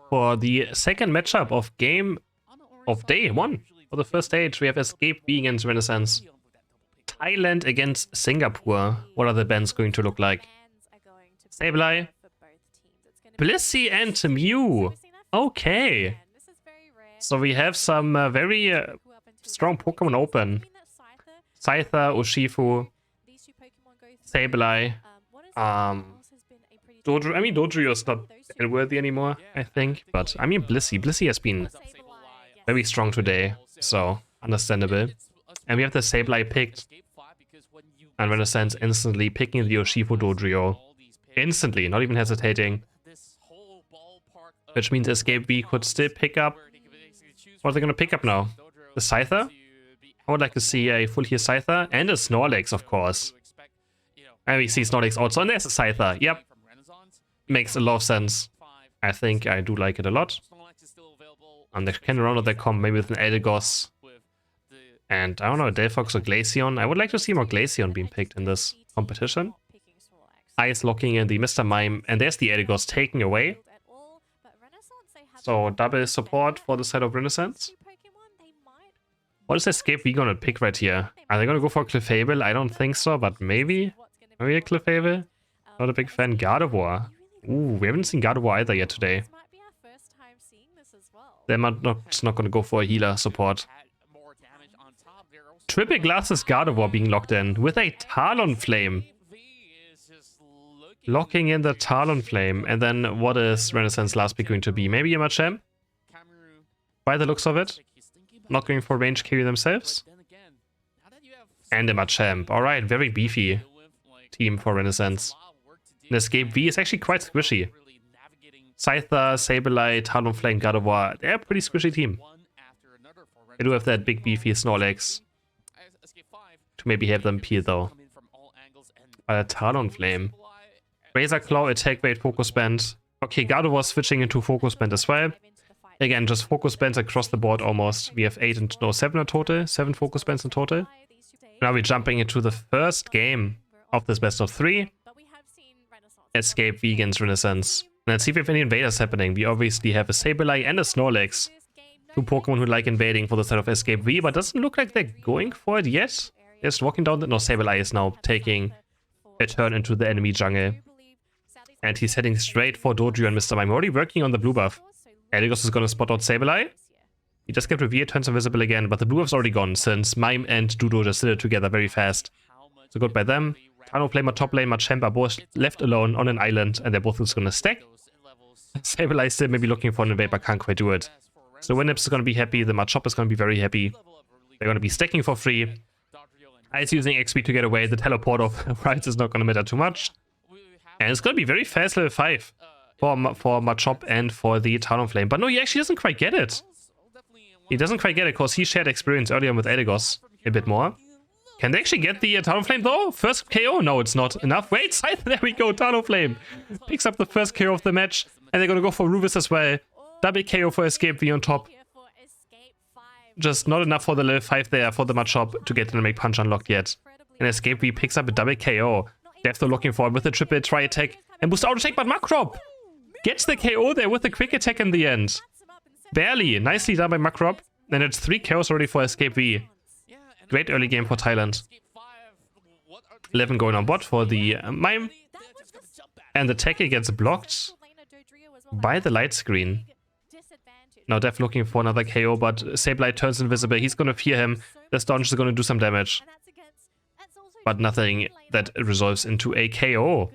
For the second matchup of game of day 1. For the first stage, we have Escape V against Renaissance. Thailand against Singapore. What are the bands going to look like? Sableye, Blissey, and Mew. Okay. So we have some very strong Pokemon open. Scyther, Urshifu, Sableye. Dodrio is not worthy anymore, I think. But, I mean, Blissey. Blissey has been very strong today, so understandable. And we have the Sableye picked. And Renaissance instantly picking the Urshifu Dodrio. Instantly, not even hesitating. Which means Escape V could still pick up. What are they going to pick up now? The Scyther? I would like to see a full heal Scyther. And a Snorlax, of course. And we see Snorlax also. And there's a Scyther. Yep. Makes a lot of sense. I think I do like it a lot. And they can round out their comp maybe with an Eldegoss. And I don't know, Delphox or Glaceon. I would like to see more Glaceon being picked in this competition. Ice locking in the Mr. Mime. And there's the Eldegoss taken away. So double support for the side of Renaissance. What is Escape V gonna pick right here? Are they gonna go for Clefable? I don't think so, but maybe? Maybe a Clefable? Not a big fan. Gardevoir. Ooh, we haven't seen Gardevoir either yet today. They're not gonna go for a healer support. Triple Glasses Gardevoir being locked in with a Talonflame. Locking in the Talonflame. And then what is Renaissance last pick going to be? Maybe a Machamp? By the looks of it. Not going for range carry themselves. And a Machamp. Alright, very beefy team for Renaissance. And Escape V is actually quite squishy. Scyther, Sableye, Talonflame, Gardevoir. They're a pretty squishy team. They do have that big beefy Snorlax. To maybe have them peel though. Talonflame. Razor Claw, Attack Rate, Focus Band. Okay, Gardevoir switching into Focus Band as well. Again, just Focus Bands across the board almost. We have 7 in total. 7 Focus Bands in total. Now we're jumping into the first game of this best of 3. Escape V against Renaissance. Let's see if we have any invaders happening. We obviously have a Sableye and a Snorlax. 2 Pokemon who like invading for the side of Escape V, but doesn't look like they're going for it yet. Just walking down the... No, Sableye is now taking a turn into the enemy jungle. And he's heading straight for Dodrio and Mr. Mime. Already working on the blue buff. Eldegoss is gonna spot out Sableye. He just kept revealed, turns invisible again, but the blue buff's already gone since Mime and Dodo just did it together very fast. So good by them. Talonflame, top lane, Machamp are both left alone on an island, and they're both just gonna stack. Sableye still maybe looking for an invade, but can't quite do it. So Winnips is gonna be happy, the Machop is gonna be very happy. They're gonna be stacking for free. Ice using XP to get away, the teleport of Rides is not gonna matter too much. And it's gonna be very fast level 5 for Machop and for the Talonflame. But no, he actually doesn't quite get it. He doesn't quite get it because he shared experience earlier with Eldegoss a bit more. Can they actually get the Talonflame though? First KO? No, it's not enough. Wait, Scythe, there we go, Talonflame. Picks up the first KO of the match. And they're gonna go for Ruvis as well. Double KO for Escape V on top. Just not enough for the level 5 there for the Machop to get the Dynamic Punch unlocked yet. And Escape V picks up a double KO. They're looking for it with a triple try attack and boost auto attack, but Macrop gets the KO there with a quick attack in the end. Barely. Nicely done by Macrop. And it's 3 KOs already for Escape V. Great early game for Thailand. 11 going on bot for the Mime. And the Tackle gets blocked by the light screen. Now Def looking for another KO, but Sableye turns invisible. He's gonna fear him. The Staunch is gonna do some damage. But nothing that resolves into a KO.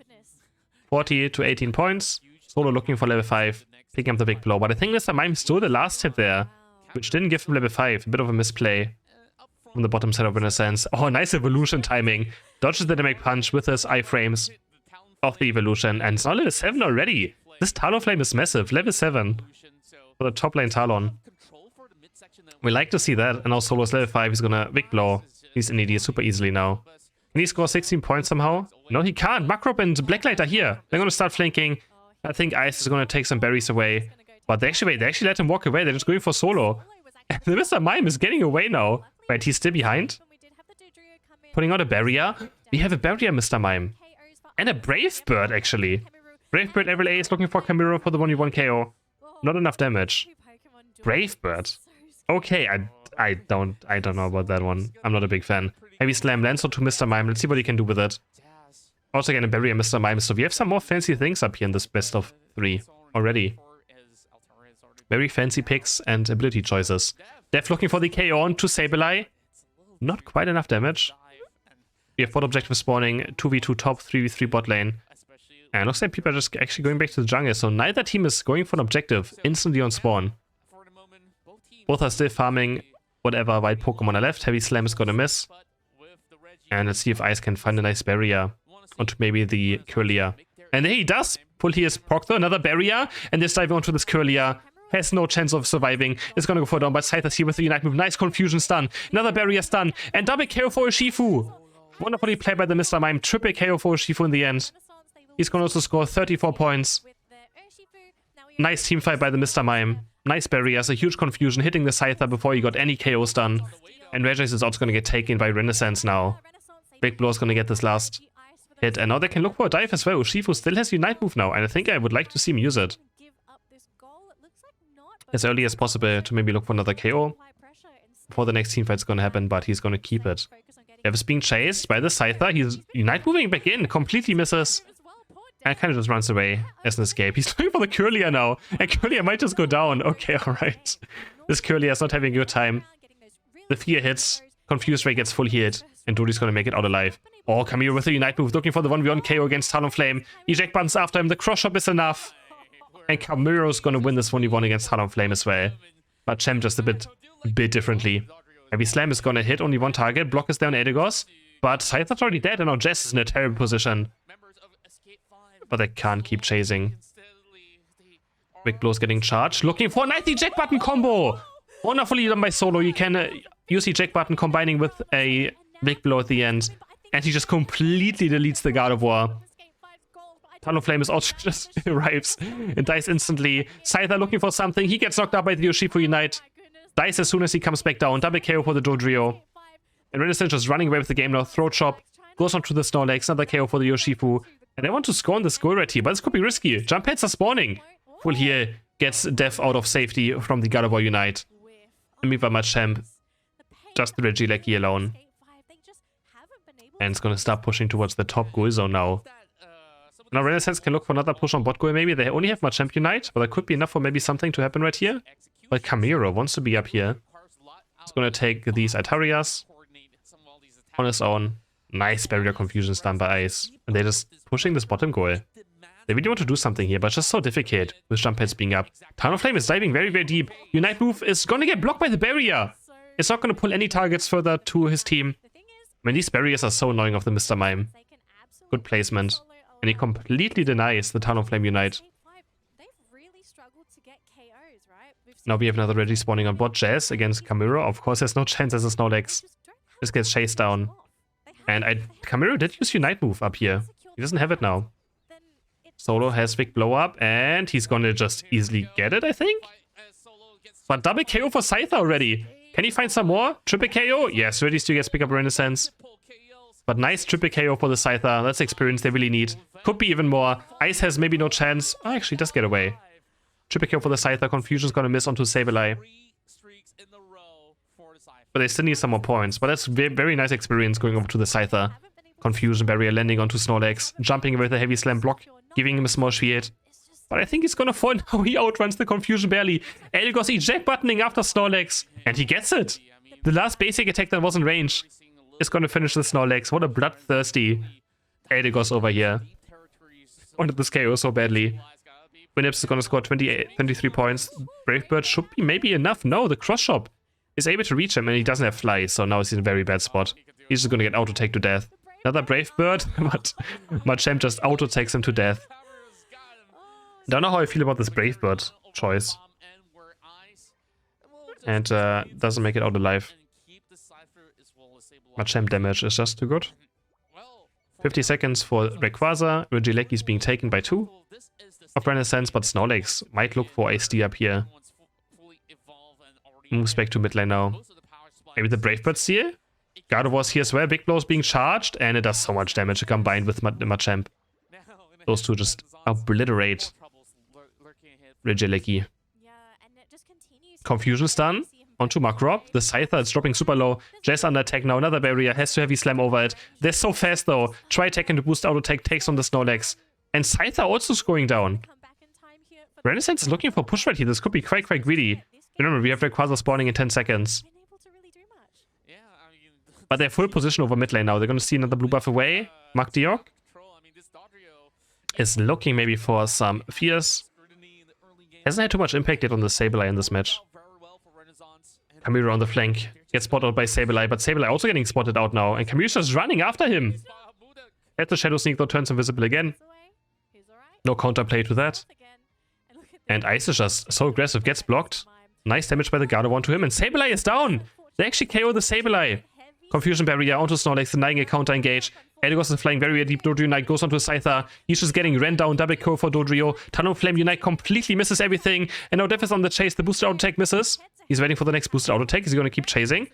40 to 18 points. Solo looking for level 5. Picking up the big blow. But I think Mr. Mime stole the last hit there, which didn't give him level 5. A bit of a misplay from the bottom side of Renaissance. Oh, nice evolution timing. Dodges the Dynamic Punch with his iframes of the evolution. And it's now level 7 already. This Talonflame is massive. Level 7 for the top lane Talon. We like to see that. And now Solo's level 5. He's gonna big blow. He's in ED super easily now. Can he score 16 points somehow? No, he can't. Macrop and Blacklight are here. They're gonna start flanking. I think Ice is gonna take some berries away. But they actually let him walk away. They're just going for Solo. And Mr. Mime is getting away now. Wait, he's still behind? Putting out a barrier. We have a barrier, Mr. Mime. And a Brave Bird, actually. Brave Bird level 8 is looking for Chimera for the 1v1 KO. Not enough damage. Brave Bird. Okay, I don't know about that one. I'm not a big fan. Heavy Slam lands onto Mr. Mime. Let's see what he can do with it. Also again a barrier Mr. Mime. So we have some more fancy things up here in this best of 3 already. Very fancy picks and ability choices. Def looking for the KO onto Sableye. Not quite enough damage. We have bot objective spawning, 2v2 top, 3v3 bot lane. And looks like people are just actually going back to the jungle. So neither team is going for an objective instantly on spawn. Both are still farming whatever white Pokemon are left. Heavy Slam is gonna miss. And let's see if Ice can find a nice barrier onto maybe the Curlia. And there he does! Pull here is Proctor, another barrier. And this diving onto this Curlia has no chance of surviving. It's gonna go for down, but Scyther's here with the Unite move. Nice confusion stun. Another barrier stun. And double KO for Urshifu. Wonderfully played by the Mr. Mime. Triple KO for Urshifu in the end. He's gonna also score 34 points. Nice team fight by the Mr. Mime. Nice barriers, a huge confusion, hitting the Scyther before he got any KOs done. And Regis is also gonna get taken by Renaissance now. Big Blow is gonna get this last hit. And now they can look for a dive as well. Urshifu still has Unite move now. And I think I would like to see him use it as early as possible to maybe look for another KO before the next team fight's gonna happen, but he's gonna keep it. Dev is being chased by the Scyther. He's Unite moving back in, completely misses. And kind of just runs away as an escape. He's looking for the Curlia now. And Curlia might just go down. Okay, alright. This Curlia is not having a good time. The fear hits. Confused Ray gets full hit. And Dody's gonna make it out alive. Oh, Camille with the Unite move, looking for the 1v1 KO against Talonflame. Eject buttons after him. The cross shop is enough. And Camiro's gonna win this 1v1 against Talonflame as well. But Chem just a bit differently. Heavy Slam is gonna hit only one target. Block is down Edegos. But Scyther's already dead and now Jess is in a terrible position. But they can't keep chasing. Big Blow's getting charged. Looking for a nice eject button combo! Wonderfully done by Solo. You can use eject button combining with a Big Blow at the end. And he just completely deletes the Gardevoir. Talonflame is also just arrives and dies instantly. Scyther looking for something. He gets knocked out by the Urshifu Unite. Dies as soon as he comes back down. Double KO for the Dodrio. And Renaissance just running away with the game now. Throat Chop. Goes onto the Snorlax. Another KO for the Urshifu. And I want to score on the skull right here, but this could be risky. Jump heads are spawning. Full here gets Death out of safety from the Gardevoir Unite. And Miva Machamp. Just the Regieleki alone. And it's gonna start pushing towards the top goal zone now. Now Renaissance can look for another push on bot goal maybe. They only have Machamp Unite, but that could be enough for maybe something to happen right here. But Camiro wants to be up here. He's gonna take these Altarias on his own. Nice barrier confusion stun by Ice. And they're just pushing this bottom goal. They really want to do something here, but it's just so difficult with jump heads being up. Talonflame is diving very, very deep. Unite move is gonna get blocked by the barrier. It's not gonna pull any targets further to his team. I mean, these barriers are so annoying of the Mr. Mime. Good placement. And he completely denies the Talonflame Unite. Now we have another Reggie spawning on bot. Jazz against Camiro. Of course, there's no chance as a Snorlax. This gets chased down. And Camiro did use Unite move up here. He doesn't have it now. Solo has big blow up, and he's gonna just easily get it, I think? But double KO for Scyther already. Can he find some more? Triple KO? Yes, Ready still gets pick up Renaissance. But nice triple KO for the Scyther. That's experience they really need. Could be even more. Ice has maybe no chance. Oh, actually, does get away. Triple KO for the Scyther. Confusion's gonna miss onto Sableye. But they still need some more points. But that's very nice experience going over to the Scyther. Confusion barrier landing onto Snorlax. Jumping with a heavy slam block. Giving him a small shield. But I think he's gonna fall now. He outruns the Confusion barely. Elgos eject buttoning after Snorlax. And he gets it. The last basic attack that was in range is gonna finish the Snorlax. What a bloodthirsty Elgos over here. Wanted this KO so badly. Winips is gonna score 23 points. Brave Bird should be maybe enough. No, the cross shop is able to reach him, and he doesn't have fly, so now he's in a very bad spot. He's just gonna get auto-take to death. Another Brave Bird, but Machamp just auto-takes him to death. Don't know how I feel about this Brave Bird choice. And doesn't make it out alive. Machamp damage is just too good. 50 seconds for Rayquaza. Regieleki is being taken by 2 of Renaissance, but Snorlax might look for a steer up here. Moves back to mid lane now. Maybe the Brave Bird steal? Gardevoir's here as well. Big Blow's being charged, and it does so much damage combined with Machamp. Those two just obliterate Regieleki. Confusion's done. Onto Makrop. The Scyther is dropping super low. Jess under attack now. Another barrier. Has to heavy slam over it. They're so fast though. Try attacking to boost auto attack. Takes on the Snorlax. And Scyther also going down. Renaissance is looking for push right here. This could be quite greedy. Remember, we have Rayquaza spawning in 10 seconds. But they're full position over mid lane now. They're going to see another blue buff away. Magdiok is looking maybe for some fierce. Hasn't had too much impact yet on the Sableye in this match. Kamira on the flank. Gets spotted out by Sableye, but Sableye also getting spotted out now. And Kamira's just running after him. At the Shadow Sneak though, turns invisible again. No counterplay to that. And Ice is just so aggressive. Gets blocked. Nice damage by the Gardevoir to him. And Sableye is down. They actually KO the Sableye. Confusion barrier onto Snorlax, denying a counter engage. Eldegoss is flying very deep. Dodrio Unite goes onto Scyther. He's just getting ran down. Double kill for Dodrio. Talonflame Unite completely misses everything. And now Def is on the chase. The boosted auto attack misses. He's waiting for the next boosted auto attack. Is he going to keep chasing?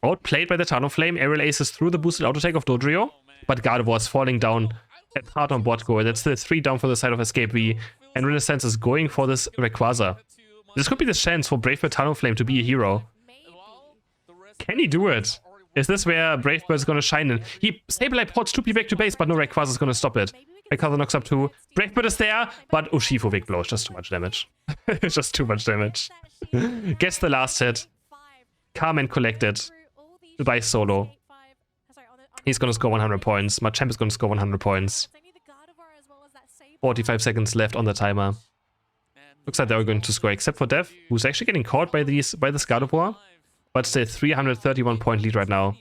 Outplayed by the Talonflame. Aerial aces through the boosted auto attack of Dodrio. But Gardevoir is falling down at hard on bot goal. That's still 3 down for the side of Escape V. And Renaissance is going for this Rayquaza. This could be the chance for Brave Bird Talonflame to be a hero. Can he do it? Is this where Brave Bird is going to shine in? He Sableye ports 2P back to base, but no Rayquaza is going to stop it. Rayquaza knocks up 2. Brave Bird is there, but Urshifu big blow. Just too much damage. Just too much damage. Gets the last hit. Calm and collected by Solo. He's going to score 100 points. Machamp is going to score 100 points. 45 seconds left on the timer. Looks like they're going to score, except for Dev, who's actually getting caught by this Gardevoir. But still 331 point lead right now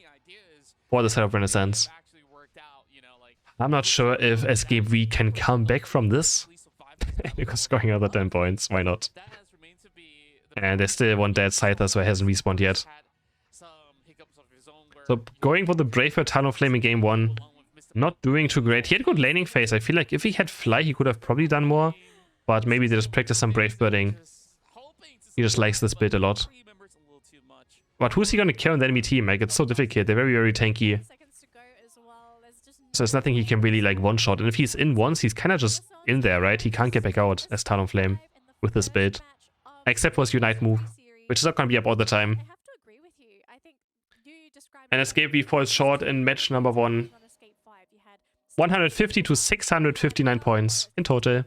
for the side of Renaissance. I'm not sure if Escape V can come back from this. Because scoring another 10 points, why not? And there's still one dead Scyther, so he hasn't respawned yet. So going for the Braver Talonflame in game 1. Not doing too great. He had good laning phase. I feel like if he had Fly, he could have probably done more. But maybe they just practice some Brave Birding. He just likes this build a lot. But who's he gonna kill in the enemy team? Like, it's so difficult. They're very tanky. So there's nothing he can really, like, one-shot. And if he's in once, he's kind of just in there, right? He can't get back out as Talonflame with this build. Except for his Unite move, which is not gonna be up all the time. And Escape V falls short in match number 1. 150 to 659 points in total.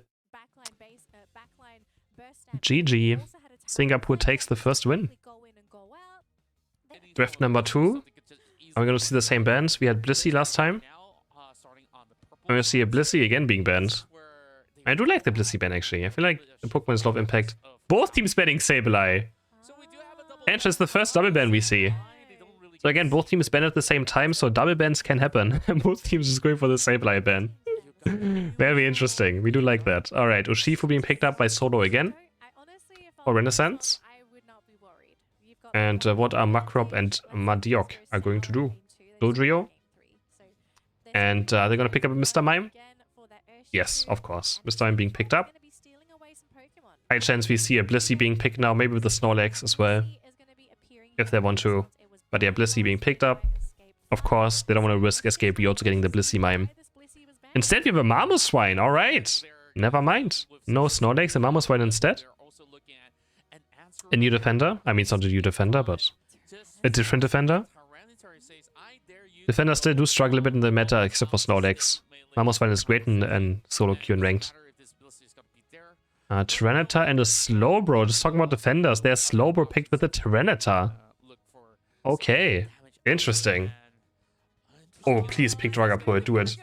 GG. Singapore takes the first win. Draft number 2. Are we going to see the same bans? We had Blissey last time. I'm going to see a Blissey again being banned. I do like the Blissey ban actually. I feel like the Pokemon is low impact. Both teams banning Sableye. And it's the first double ban we see. So again, both teams ban at the same time, so double bans can happen. Both teams is going for the Sableye ban. Very interesting. We do like that. Alright, Urshifu being picked up by Solo again. For Renaissance. And what are Makrop and Magdiok are going to do? Dodrio. And they're going to pick up Mr. Mime? Yes, of course. Mr. Mime being picked up. High chance we see a Blissey being picked now, maybe with the Snorlax as well. If they want to. But yeah, Blissey being picked up. Of course, they don't want to risk Escape V also getting the Blissey Mime. Instead, we have a Mamoswine. Alright. Never mind. No Snorlax and Mamoswine instead. A new defender. I mean, it's not a new defender, but a different defender. Defenders still do struggle a bit in the meta, except for Snorlax. Mamoswine is great in solo queue and ranked. Tyranitar and a Slowbro. Just talking about defenders. There's Slowbro picked with a Tyranitar. Okay. Interesting. Oh, please pick Dragapult. Do it.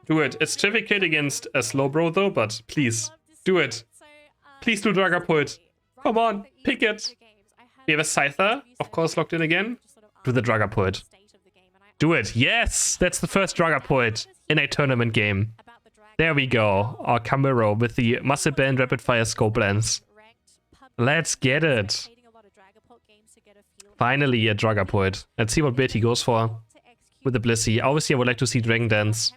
Do it. It's difficult against a Slowbro though, but please. Do it. Please do Dragapult. Come on, pick it. We have a Scyther, of course, locked in again. Do the Dragapult. Do it. Yes, that's the first Dragapult in a tournament game. There we go. Our Camaro with the Muscle Band Rapid Fire Scope Lens. Let's get it. Finally a Dragapult. Let's see what build he goes for with the Blissey. Obviously, I would like to see Dragon Dance,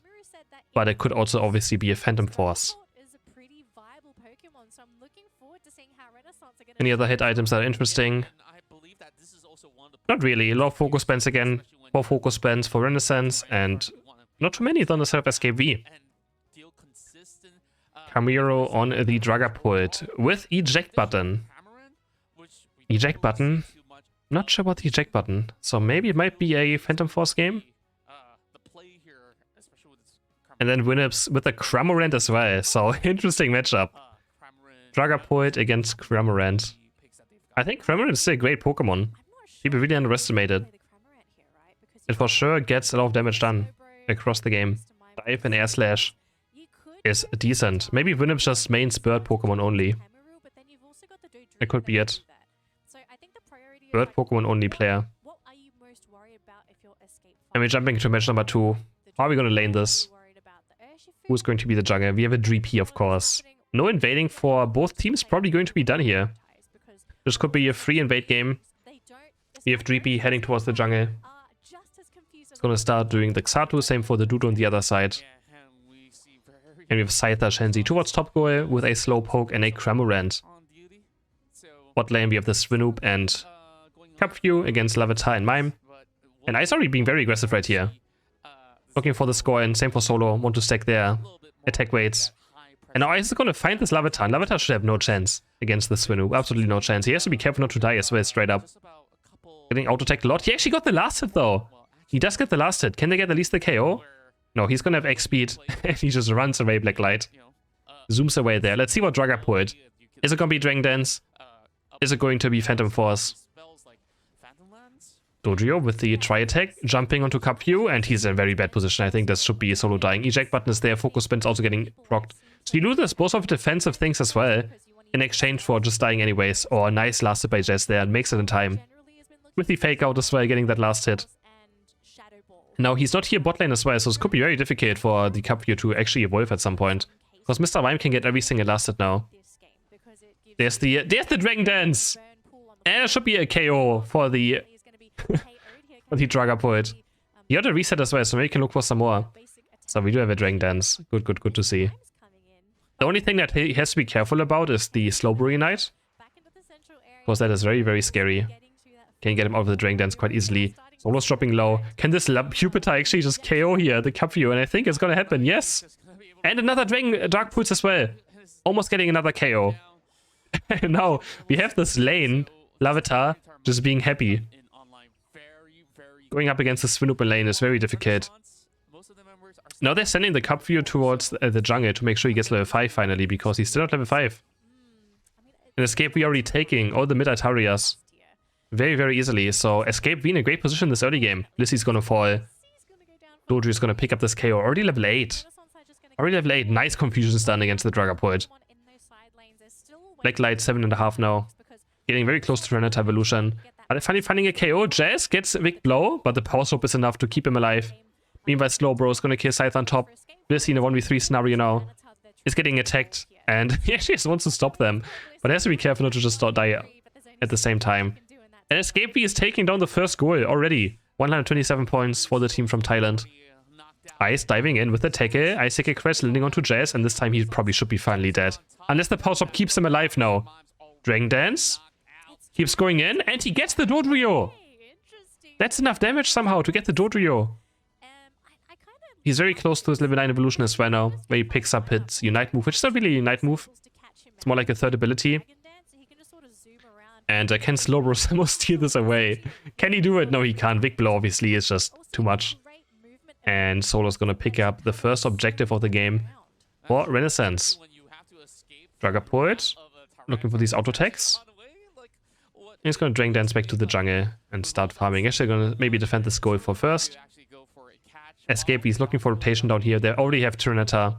but it could also obviously be a Phantom Force. Any other hit items that are interesting? Not really. A lot of focus spends again. 4 focus spends for Renaissance, and not too many on the side of Escape V. Camiro on the Dragapult with eject button. Eject button. Not sure about the eject button. So maybe it might be a Phantom Force game. And then Winnips with a Cramorant as well. So interesting matchup. Dragapult against Cramorant. I think Cramorant is still a great Pokemon. People really underestimate it. It for sure gets a lot of damage done across the game. Dive and Air Slash is decent. Maybe Winnips just mains bird Pokemon only. That could be it. Bird Pokemon only player. And we're jumping to match number 2. How are we going to lane this? Who's going to be the jungler? We have a Dreepy, of course. No invading for both teams, probably going to be done here. This could be a free invade game. We have Dreepy heading towards the jungle. It's going to start doing the Xatu, same for the Doodle on the other side. And we have Scyther Shenzi towards top goal with a Slowpoke and a Cramorant. Bot lane we have the Swinoop and Cupview against Larvitar and Mime. And Ice already being very aggressive right here. Looking for the score, and same for Solo. Want to stack their attack weights. And now Ice is going to find this Larvitar. Larvitar should have no chance against the Swinoop. Absolutely no chance. He has to be careful not to die as well, straight up. Getting auto-attacked a lot. He actually got the last hit though. He does get the last hit. Can they get at least the KO? No, he's going to have X speed. And he just runs away, Blacklight. Zooms away there. Let's see what Dragapult. Is it going to be Dragon Dance? Is it going to be Phantom Force? Dodrio with the tri-attack, jumping onto Cupview, and he's in a very bad position. I think this should be Solo dying. Eject button is there, Focus Spin's also getting procced. So you lose both of defensive things as well, in exchange for just dying anyways. Or a nice last hit by Jess there, and makes it in time. With the fake out as well, getting that last hit. Now he's not here bot lane as well, so this could be very difficult for the Cupview to actually evolve at some point. Because Mr. Mime can get every single last hit now. There's the Dragon Dance! And it should be a KO for the for the Dragapult. You got a reset as well, so maybe you can look for some more. So we do have a Dragon Dance. Good to see. The only thing that he has to be careful about is the Slowbro Unite. Because that is very, very scary. Can get him out of the Dragon Dance quite easily. Solo's dropping low. Can this Jupiter actually just KO here, the Cupview? And I think it's gonna happen, yes! And another Dark Pulse as well. Almost getting another KO. And now we have this lane, Larvitar, just being happy. Going up against the Swinoop lane is very difficult. Now they're sending the Cupview towards the jungle to make sure he gets level 5 finally, because he's still not level 5. And Escape we already taking all the mid Altarias very, very easily. So Escape being in a great position this early game. Lissy's gonna fall. Dodrio is gonna pick up this KO. Already level 8. Already level 8. Nice confusion stun against the Dragapult. Blacklight 7.5 now. Getting very close to Renata Evolution. Are they finally finding a KO? Jazz gets a big blow, but the power soap is enough to keep him alive. Meanwhile, Slowbro is gonna kill Scythe on top. Lissy in a 1v3 scenario now. Is getting attacked, and he actually just wants to stop them. But he has to be careful not to just die at the same time. And Escape V is taking down the first goal already. 127 points for the team from Thailand. Ice diving in with the tackle. Icicle Crest landing onto Jazz, and this time he probably should be finally dead. Unless the power soap keeps him alive now. Dragon Dance. Keeps going in, and he gets the Dodrio! That's enough damage somehow to get the Dodrio. He's very close to his level 9 evolution as well now, where he picks up his Unite move, which is not really a Unite move. It's more like a third ability. And can Slowbro somehow steal this away? Can he do it? No, he can't. Big Blow obviously is just too much. And Solo's gonna pick up the first objective of the game for Renaissance. Dragapult, looking for these auto attacks. He's gonna Dragon Dance back to the jungle and start farming. Actually gonna maybe defend this goal for first. Escape, he's looking for rotation down here. They already have Tyranitar.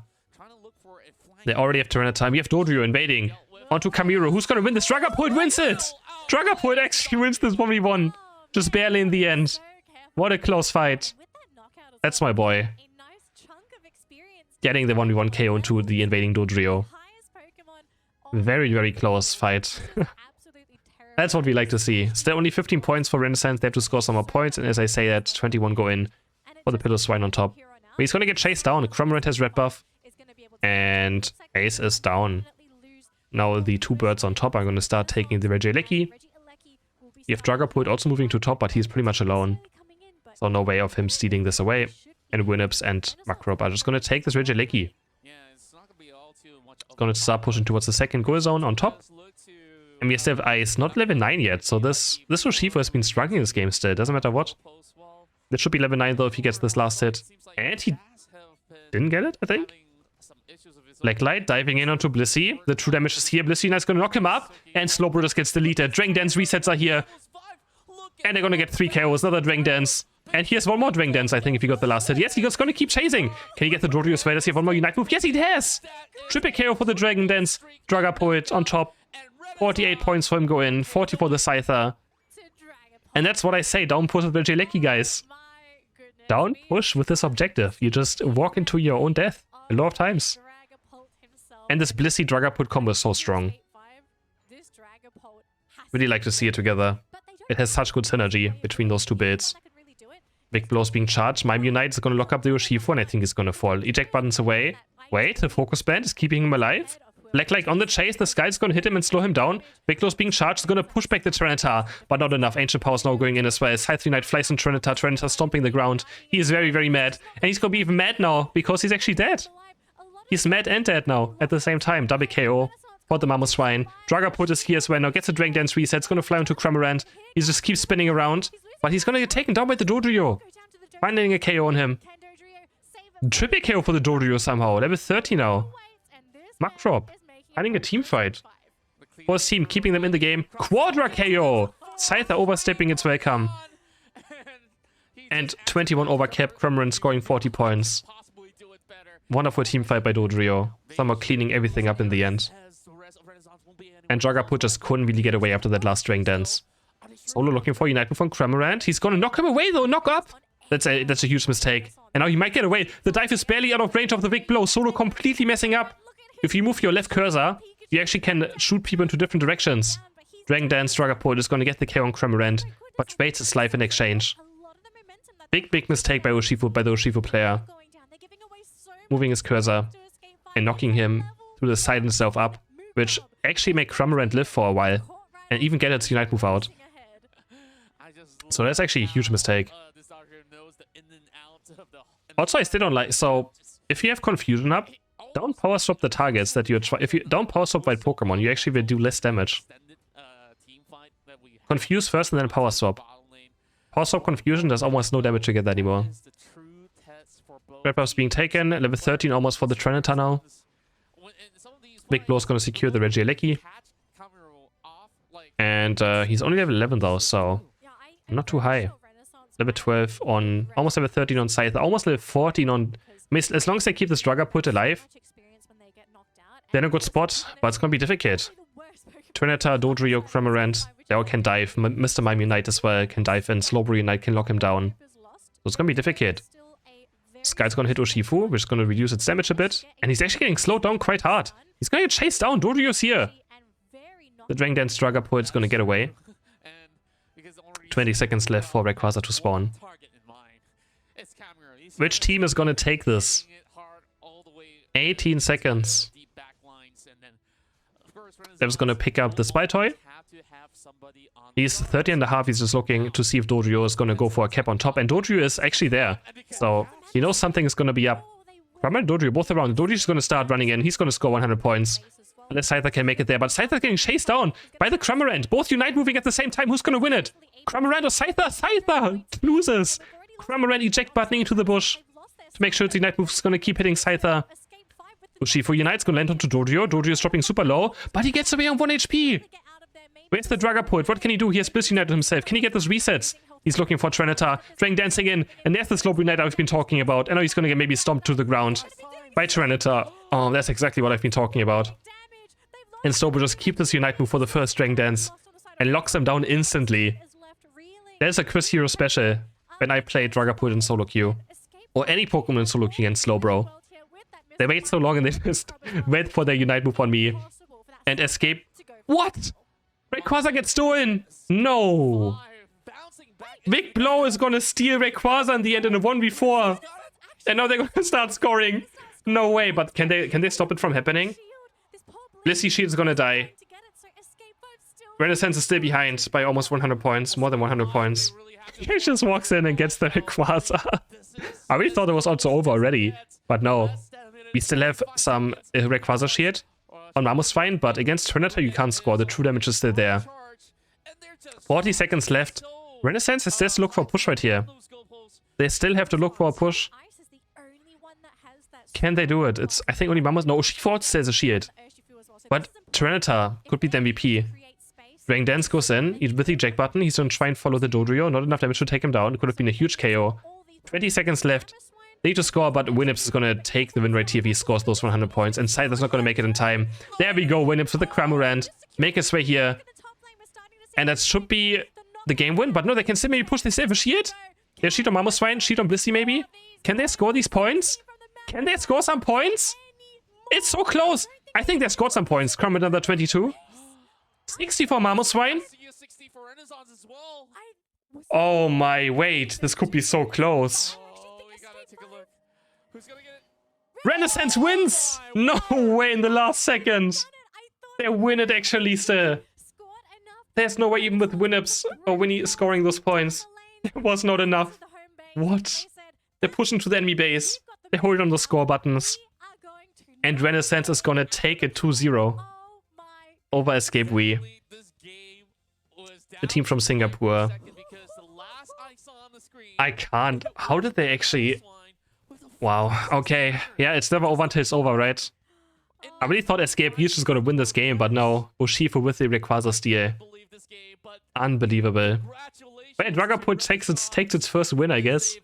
We have Dodrio invading onto Kamiro. Who's gonna win this? Dragapult wins it! Dragapult actually wins this 1v1. Just barely in the end. What a close fight. That's my boy. Getting the 1v1 KO into the invading Dodrio. Very, very close fight. That's what we like to see. Still only 15 points for Renaissance. They have to score some more points. And as I say that, 21 go in for the Pillow Swine on top. But he's going to get chased down. Cramorant has red buff. And Ace is down. Now the two birds on top are going to start taking the Regieleki. You have Dragapult also moving to top, but he's pretty much alone. So no way of him stealing this away. And Winnips and Makrop are just going to take this Regieleki. Going to start pushing towards the second goal zone on top. And we still have ice, not level 9 yet, so this Urshifu has been struggling this game still, doesn't matter what. It should be level 9 though if he gets this last hit. And he didn't get it, I think. Black Light diving in onto Blissey. The true damage is here. Blissey is going to knock him up. And Slowbro just gets deleted. Dragon Dance resets are here. And they're going to get 3 KOs. Another Dragon Dance. And here's one more Dragon Dance, I think, if he got the last hit. Yes, he's going to keep chasing. Can he get the Dorio as well? Does he have one more Unite move? Yes, he has! Triple KO for the Dragon Dance. Dragapult on top. 48 points for him go in. 40 for the Scyther. And that's what I say. Down push with the Jalecki, guys. Down push with this objective. You just walk into your own death a lot of times. And this Blissey Dragapult combo is so strong. Really like to see it together. It has such good synergy between those two builds. Big blows being charged. Mime Unite is going to lock up the Urshifu and I think he's going to fall. Eject button's away. Wait, the focus band is keeping him alive. Black Light on the chase. The Sky's going to hit him and slow him down. Big blows being charged is going to push back the Tyranitar, but not enough. Ancient Power's now going in as well. Scythe Unite flies on Tyranitar. Tyranitar stomping the ground. He is very, very mad. And he's going to be even mad now because he's actually dead. He's mad and dead now at the same time. Double KO for the Mammoth Shrine. Dragapult is here as well now. Gets a Dragon Dance reset. It's going to fly onto Cramorant. He just keeps spinning around. But he's going to get taken down by the Dodrio. Finding a KO on him. Triple KO for the Dodrio somehow. Level 30 now. Makrob. Finding a team fight. For his team, keeping them in the game. Quadra KO. Scyther overstepping its welcome. And 21 over cap. Cramorant scoring 40 points. Wonderful team fight by Dodrio. Somehow cleaning everything up in the end. And Dragapult just couldn't really get away after that last Dragon Dance. Solo looking for Unite from Cramorant. He's gonna knock him away though. Knock up. That's a huge mistake. And now he might get away. The dive is barely out of range of the big blow. Solo completely messing up. If you move your left cursor, you actually can shoot people into different directions. Dragon Dance Dragapult is gonna get the KO on Cramorant, but trades his life in exchange. Big mistake by the Urshifu player. Moving his cursor and knocking him through the side himself up, which actually make Cramorant live for a while and even get its Unite move out. So that's actually a huge mistake. Also, I still don't like, so if you have Confusion up, don't power swap the targets that you're trying. If you don't power swap white Pokemon, you actually will do less damage. Confuse first and then power swap. Power swap Confusion does almost no damage to get that anymore. Red buff's being taken, level 13 almost for the Tyranitar now. Big Blow's gonna secure the Regieleki. And he's only level 11 though, so not too high. Level 12 on, almost level 13 on Scythe, almost level 14 on... As long as they keep this Dragapult alive, they're in a good spot, but it's gonna be difficult. Tyranitar, Dodrio, Cramorant, they all can dive. Mr. Mime Unite as well can dive in. Slowbro Unite can lock him down. So it's gonna be difficult. Sky's gonna hit Urshifu, which is gonna reduce its damage a bit. And he's actually getting slowed down quite hard. He's gonna get chased down. Dodrio's here. The Dragon Dance Dragapult is gonna get away. 20 seconds left for Rayquaza to spawn. Which team is gonna take this? 18 seconds. Dev's gonna pick up the Spy Toy. He's 30 and a half. He's just looking to see if Dodrio is gonna go for a cap on top. And Dodrio is actually there. So he knows something is gonna be up. Cramorant and Dodrio both around. Dodrio's gonna start running in. He's gonna score 100 points. Unless Scyther can make it there. But Scyther getting chased down by the Cramorant. Both Unite moving at the same time. Who's gonna win it? Cramorant or Scyther? Scyther loses. Cramorant eject buttoning into the bush to make sure the Unite move is gonna keep hitting Scyther. Urshifu Unite's gonna land onto Dodrio. Dodrio's dropping super low, but he gets away on 1 HP. Where's the Dragapult? What can he do? He has Bliss United himself. Can he get those resets? He's looking for Tyranitar. Dragon dancing in, and there's the Slowbro Unite I've been talking about. And now he's gonna get maybe stomped to the ground by Tyranitar. Oh, that's exactly what I've been talking about. And Slowbro just keeps this Unite move for the first Dragon Dance and locks him down instantly. There's a Quiz Hero special when I play Dragapult in solo queue. Or any Pokemon in solo queue against Slowbro. They wait so long and they just wait for their Unite move on me. And escape. What? Rayquaza gets stolen! No! Big Blow is gonna steal Rayquaza in the end in a 1v4. And now they're gonna start scoring. No way, but can they stop it from happening? Blissey Shield's gonna die. Renaissance is still behind by almost 100 points, more than 100 points. He just walks in and gets the Rayquaza. I really thought it was also over already, but no. We still have some Rayquaza Shield. on Mammothswine, but against Trinita you can't score. The true damage is still there. 40 seconds left. Renaissance has to look for a push right here. They still have to look for a push. Can they do it? It's, I think only Mammoth. No, she thought there's a shield. But Tyranitar could be the MVP. Dragon Dance goes in with the eject button. He's gonna try and follow the Dodrio. Not enough damage to take him down. It could have been a huge KO. 20 seconds left. They need to score, but Winnips is gonna take the win rate here if he scores those 100 points. And Scyther's not gonna make it in time. There we go, Winnips with the Cramorant. Make his way here. And that should be the game win. But no, they can still maybe push. They still have a shield. They cheat on Mammothswine, cheat on Blissey maybe. Can they score these points? Can they score some points? It's so close. I think they scored some points. Crum another 22. 60 for Mammothswine. Oh my, wait. This could be so close. Renaissance wins! No way in the last second. They win it actually still. There's no way even with Winnips or Winnie scoring those points. It was not enough. What? They're pushing to the enemy base. They hold on the score buttons. And Renaissance is gonna take it 2-0 over Escape Wii. The team from Singapore. I can't. How did they actually... Wow. Okay. Yeah, it's never over until it's over, right? I really thought Escape Wii was gonna win this game, but no. Urshifu with the Rayquaza steal. Unbelievable. But Dragapult takes its first win, I guess.